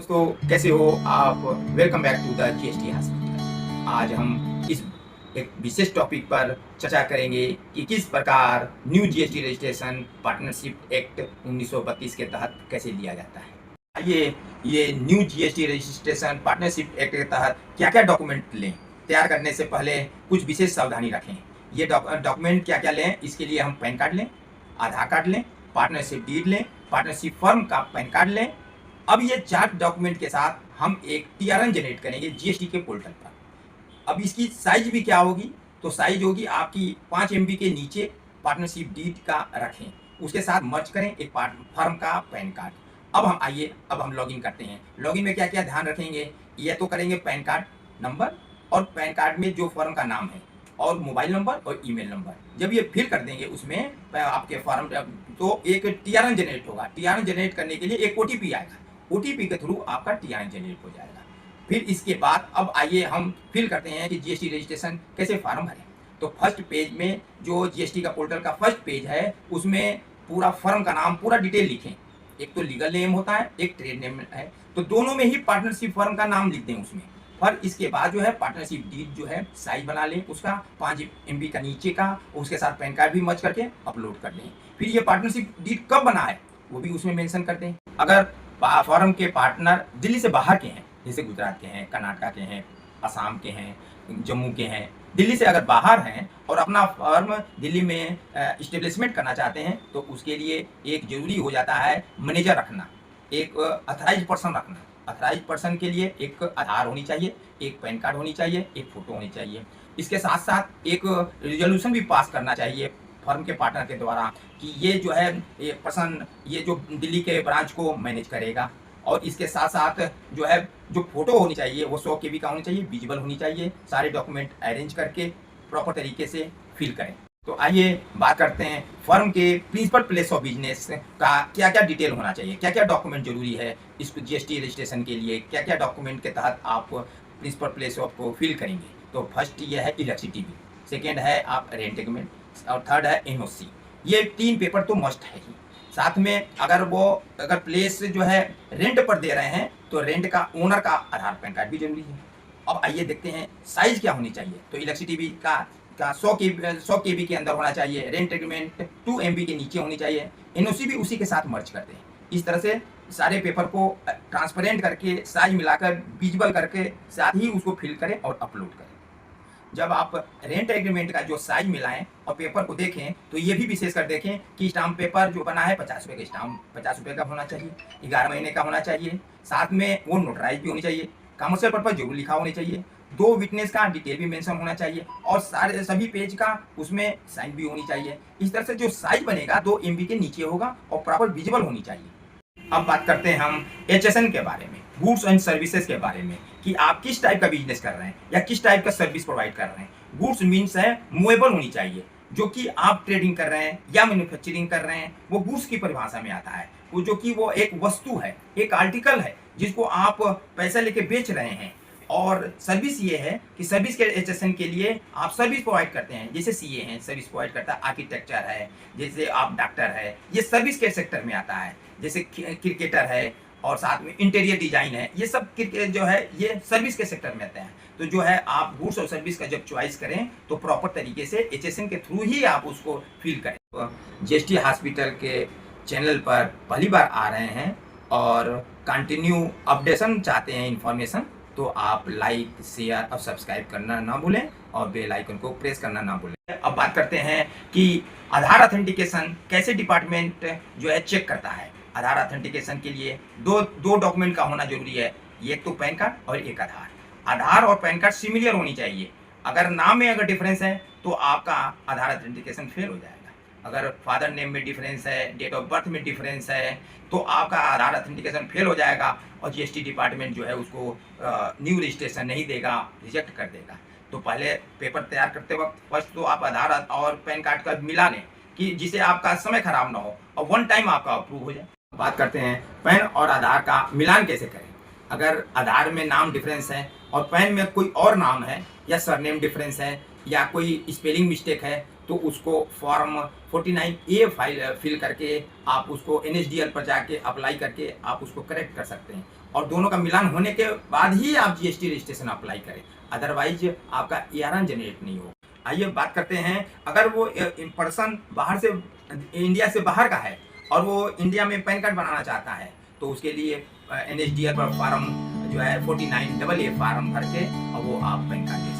दोस्तों, कैसे हो आप? Welcome back to the GST hospital. आज हम इस एक विशेष टॉपिक पर चर्चा करेंगे कि किस प्रकार new GST registration partnership act 1932 के तहत कैसे लिया जाता है। ये new GST registration partnership act के तहत क्या क्या डॉक्यूमेंट लें, तैयार करने से पहले कुछ विशेष सावधानी रखें। ये डॉक्यूमेंट क्या क्या लें, इसके लिए हम पैन कार्ड लें, आधार कार्ड लें, पार्टनरशिप डीड लें, पार्टनरशिप फर्म का पैन कार्ड लें। अब ये 4 डॉक्यूमेंट के साथ हम एक टीआरएन जनरेट करेंगे जीएसटी के पोर्टल पर। अब इसकी साइज भी क्या होगी, तो साइज होगी आपकी 5 MB के नीचे पार्टनरशिप डीड का रखें, उसके साथ मर्ज करें एक फर्म का पैन कार्ड। अब हम लॉगिन करते हैं। लॉगिन में क्या क्या ध्यान रखेंगे, ये तो करेंगे पैन कार्ड नंबर और पैन कार्ड में जो फर्म का नाम है और मोबाइल नंबर और ईमेल नंबर। जब ये फिल कर देंगे उसमें आपके फॉर्म, तो एक टीआरएन जनरेट होगा। टीआरएन जनरेट करने के लिए एक ओटीपी आएगा, ओटीपी के थ्रू आपका टीआरएन जनरेट हो जाएगा। फिर इसके बाद अब आइए हम फिल करते हैं कि जीएसटी रजिस्ट्रेशन कैसे फॉर्म भरें। तो फर्स्ट पेज में जो जीएसटी का पोर्टल का फर्स्ट पेज है उसमें पूरा फर्म का नाम पूरा डिटेल लिखें। एक तो लीगल नेम होता है, एक ट्रेड नेम है, तो दोनों में ही पार्टनरशिप फर्म का नाम लिख दें उसमें। पर इसके बाद जो है पार्टनरशिप डीड जो है साइज बना लें उसका 5 MB का नीचे का, उसके साथ पैन कार्ड भी मर्ज करके अपलोड कर दें। फिर ये पार्टनरशिप डीड कब बना है वो भी उसमें मेंशन कर दें। अगर फर्म के पार्टनर दिल्ली से बाहर के हैं, जैसे गुजरात के हैं, कर्नाटक के हैं, असम के हैं, जम्मू के हैं, दिल्ली से अगर बाहर हैं और अपना फर्म दिल्ली में इस्टेब्लिशमेंट करना चाहते हैं, तो उसके लिए एक जरूरी हो जाता है मैनेजर रखना, एक अथराइज पर्सन रखना। अथराइज पर्सन के लिए एक आधार होनी चाहिए, एक पैन कार्ड होनी चाहिए, एक फोटो होनी चाहिए। इसके साथ साथ एक रिजोल्यूशन भी पास करना चाहिए फर्म के पार्टनर के द्वारा कि ये जो है ये पर्सन ये जो दिल्ली के ब्रांच को मैनेज करेगा। और इसके साथ साथ जो है जो फोटो होनी चाहिए वो 100 KB का होनी चाहिए, विजिबल होनी चाहिए। सारे डॉक्यूमेंट अरेंज करके प्रॉपर तरीके से फिल करें। तो आइए बात करते हैं फर्म के प्रिंसिपल प्लेस ऑफ बिजनेस का क्या क्या डिटेल होना चाहिए, क्या क्या डॉक्यूमेंट जरूरी है इसको जीएसटी रजिस्ट्रेशन के लिए, क्या क्या डॉक्यूमेंट के तहत आप प्रिंसिपल प्लेस ऑफ को फिल करेंगे। तो फर्स्ट ये है इलेक्ट्रिसिटी बिल, सेकेंड है आप रेंट एग्रीमेंट और थर्ड है एनओसी। ये 3 पेपर तो मस्ट है ही। साथ में अगर प्लेस जो है रेंट पर दे रहे हैं तो रेंट का ओनर का आधार पैन कार्ड भी जरूरी है। अब आइए देखते हैं साइज क्या होनी चाहिए। तो इलेक्ट्रिसिटी बिल का 100 KB के अंदर होना चाहिए, रेंट एग्रीमेंट 2 MB के नीचे होनी चाहिए, एनओसी भी उसी के साथ मर्ज करते हैं। इस तरह से सारे पेपर को ट्रांसपेरेंट करके साइज मिलाकर विजिबल करके साथ ही उसको फिल करें और अपलोड करें। जब आप रेंट एग्रीमेंट का जो साइज मिलाएं और पेपर को देखें तो ये भी विशेषकर देखें कि स्टाम्प पेपर जो बना है 50 रुपये का, स्टाम्प 50 रुपये का होना चाहिए, 11 महीने का होना चाहिए, साथ में वो नोटराइज भी होनी चाहिए, कमर्शियल पर्पज जरूर लिखा होना चाहिए, 2 विटनेस का डिटेल भी मेंशन होना चाहिए और सभी पेज का उसमें साइन भी होनी चाहिए। इस तरह से जो साइज बनेगा 2 MB के नीचे होगा और प्रॉपर विजिबल होनी चाहिए। अब बात करते हैं हम HSN के बारे में, गुड्स एंड सर्विसेज के बारे में, कि आप किस टाइप का बिजनेस कर रहे हैं या किस टाइप का सर्विस प्रोवाइड कर रहे हैं। गुड्स मीन्स है मूवेबल होनी चाहिए, जो कि आप ट्रेडिंग कर रहे हैं या मैन्युफैक्चरिंग कर रहे हैं, वो गुड्स की परिभाषा में आता है। वो जो कि वो एक वस्तु है, एक आर्टिकल है जिसको आप पैसा लेके बेच रहे हैं। और सर्विस ये है कि सर्विस के HSN के लिए आप सर्विस प्रोवाइड करते हैं, जैसे CA हैं सर्विस प्रोवाइड करता है, आर्किटेक्चर है, जैसे आप डॉक्टर है, ये सर्विस के सेक्टर में आता है, जैसे क्रिकेटर है और साथ में इंटीरियर डिजाइन है, ये सब जो है ये सर्विस के सेक्टर में आते हैं। तो जो है आप गुड्स और सर्विस का जब चॉइस करें तो प्रॉपर तरीके से HSN के थ्रू ही आप उसको फील करें। तो जीएसटी हॉस्पिटल के चैनल पर पहली बार आ रहे हैं और कंटिन्यू अपडेशन चाहते हैं इन्फॉर्मेशन, तो आप लाइक शेयर और सब्सक्राइब करना ना भूलें और बेल आइकन को प्रेस करना ना भूलें। अब बात करते हैं कि आधार ऑथेंटिकेशन कैसे डिपार्टमेंट जो है चेक करता है। आधार ऑथेंटिकेशन के लिए दो डॉक्यूमेंट का होना जरूरी है, एक तो पैन कार्ड और एक आधार। आधार और पैन कार्ड सिमिलर होनी चाहिए। अगर नाम में अगर डिफरेंस है तो आपका आधार ऑथेंटिकेशन फेल हो जाएगा। अगर फादर नेम में डिफरेंस है, डेट ऑफ बर्थ में डिफरेंस है, तो आपका आधार ऑथेंटिकेशन फेल हो जाएगा और जीएसटी डिपार्टमेंट जो है उसको न्यू रजिस्ट्रेशन नहीं देगा, रिजेक्ट कर देगा। तो पहले पेपर तैयार करते वक्त फर्स्ट तो आप आधार और पैन कार्ड का मिला लें कि जिससे आपका समय खराब ना हो और वन टाइम आपका अप्रूव हो जाए। बात करते हैं पैन और आधार का मिलान कैसे करें। अगर आधार में नाम डिफरेंस है और पैन में कोई और नाम है या सरनेम डिफरेंस है या कोई स्पेलिंग मिस्टेक है, तो उसको फॉर्म 49A फाइल फिल करके आप उसको NSDL पर जाके अप्लाई करके आप उसको करेक्ट कर सकते हैं। और दोनों का मिलान होने के बाद ही आप जीएसटी रजिस्ट्रेशन अप्लाई करें, अदरवाइज आपका ARN जनरेट नहीं हो। आइए बात करते हैं, अगर वो पर्सन बाहर से, इंडिया से बाहर का है और वो इंडिया में पैन कार्ड बनाना चाहता है, तो उसके लिए NSDL पर फॉर्म जो है 49AA फॉर्म भर के और वो आप पैन कार्ड